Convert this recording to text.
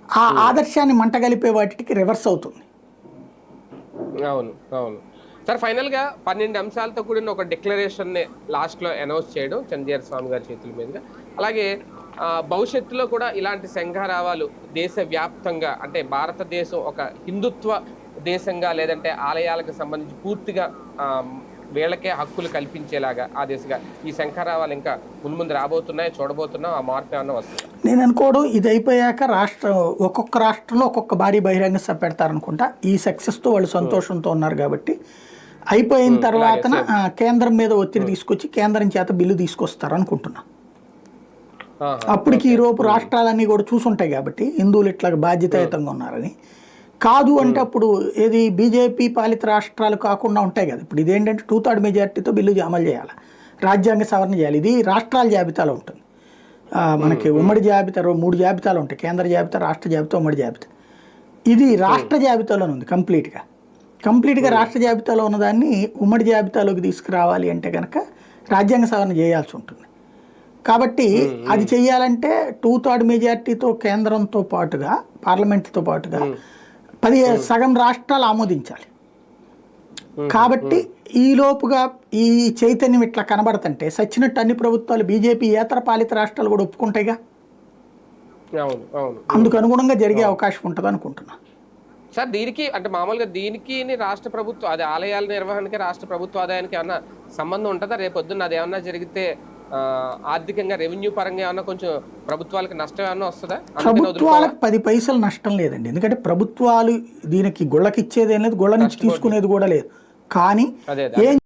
ఆ ఆదర్శాన్ని మంటగలిపే వాటికి రివర్స్ అవుతుంది. అవును, అవును. సార్ ఫైనల్‌గా 12 అంశాలతో కూడిన ఒక డిక్లరేషన్‌ని లాస్ట్‌లో అనౌన్స్ చేయడం చంద్రయ్య స్వామి గారి చేతుల మీదుగా. అలాగే భవిష్యత్తులో కూడా ఇలాంటి సంఘారావాలు దేశవ్యాప్తంగా అంటే భారతదేశం ఒక హిందుత్వ దేశంగా లేదంటే ఆలయాలకు సంబంధించి పూర్తిగా ఆహ్, వీళ్ళకే హక్కులు కల్పించేలాగా ఆ దిశగా ఈ శంఖారావాలు ఇంకా మున్ముందు రాబోతున్నాయి, చూడబోతున్నాం. ఆ మార్పు ఏమన్నా వస్తదా? నేను అనుకోవడం ఇది అయిపోయాక ఒక్కొక్క రాష్ట్రంలో ఒక్కొక్క భారీ బహిరంగ సభ పెడతారనుకుంటా. ఈ సక్సెస్తో వాళ్ళు సంతోషంతో ఉన్నారు కాబట్టి అయిపోయిన ఇలాగే తర్వాతన సేమ్. కేంద్రం మీద ఒత్తిడి తీసుకొచ్చి కేంద్రం చేత బిల్లు తీసుకొస్తారు అనుకుంటున్నా. ఆహా! అప్పటికి ఓకే. ఈరోపు రాష్ట్రాలన్నీ కూడా చూసుంటాయి కాబట్టి హిందువులు ఇట్లా బాధ్యతాయుతంగా ఉన్నారని. కాదు అంటే అప్పుడు ఏది బీజేపీ పాలిత రాష్ట్రాలు కాకుండా ఉంటాయి కదా. ఇప్పుడు ఇదేంటంటే 2/3 మెజార్టీతో బిల్లు అమలు చేయాలి, రాజ్యాంగ సవరణ చేయాలి. ఇది రాష్ట్రాల జాబితాలో ఉంటుంది. మనకి ఉమ్మడి జాబితా 3 జాబితాలు ఉంటాయి, కేంద్ర జాబితా, రాష్ట్ర జాబితా, ఉమ్మడి జాబితా. ఇది రాష్ట్ర జాబితాలోనే ఉంది కంప్లీట్గా రాష్ట్ర జాబితాలో ఉన్నదాన్ని ఉమ్మడి జాబితాలోకి తీసుకురావాలి అంటే కనుక రాజ్యాంగ సవరణ చేయాల్సి ఉంటుంది. కాబట్టి అది చేయాలంటే 2/3 మెజార్టీతో కేంద్రంతో పాటుగా పార్లమెంట్తో పాటుగా సగం రాష్ట్రాలు ఆమోదించాలి. కాబట్టి ఈలోపుగా ఈ చైతన్యం ఇట్లా కనబడుతుంటే సచ్చినట్టు అన్ని ప్రభుత్వాలు బీజేపీ ఏతర పాలిత రాష్ట్రాలు కూడా ఒప్పుకుంటాయిగా. అవును, అవును. అందుకు అనుగుణంగా జరిగే అవకాశం ఉంటుంది అనుకుంటున్నా. సార్ దీనికి అంటే మామూలుగా దీనికి రాష్ట్ర ప్రభుత్వం అది ఆలయాల నిర్వహణకి రాష్ట్ర ప్రభుత్వ ఆదాయానికి ఏమన్నా సంబంధం ఉంటుందా? రేపొద్దున్న అది ఏమన్నా జరిగితే ఆర్థికంగా రెవెన్యూ పరంగా ఏమన్నా కొంచెం ప్రభుత్వాలకు నష్టం ఏమన్నా వస్తుందా? ప్రభుత్వాలకు 10 పైసలు నష్టం లేదండి. ఎందుకంటే ప్రభుత్వాలు దీనికి గుళ్ళకి ఇచ్చేది ఏం లేదు, గుళ్ళ నుంచి తీసుకునేది కూడా లేదు. కానీ అదే ఏం